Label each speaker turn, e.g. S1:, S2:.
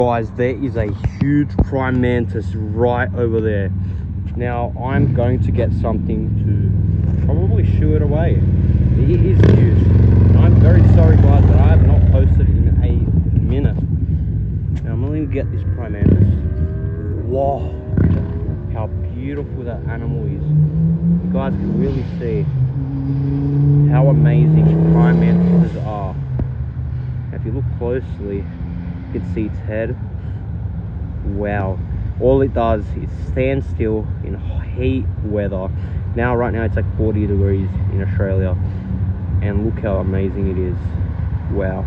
S1: Guys, there is a huge prime mantis right over there. Now I'm going to get something to probably shoo it away. It is huge. And I'm very sorry guys that I have not posted in a minute. Now I'm going to get this prime mantis. Whoa, how beautiful that animal is. You guys can really see how amazing prime mantises are. Now, if you look closely, you can see its head. Wow, all it does is stand still in heat weather. Now right now it's like 40 degrees in Australia, and look how amazing it is. Wow.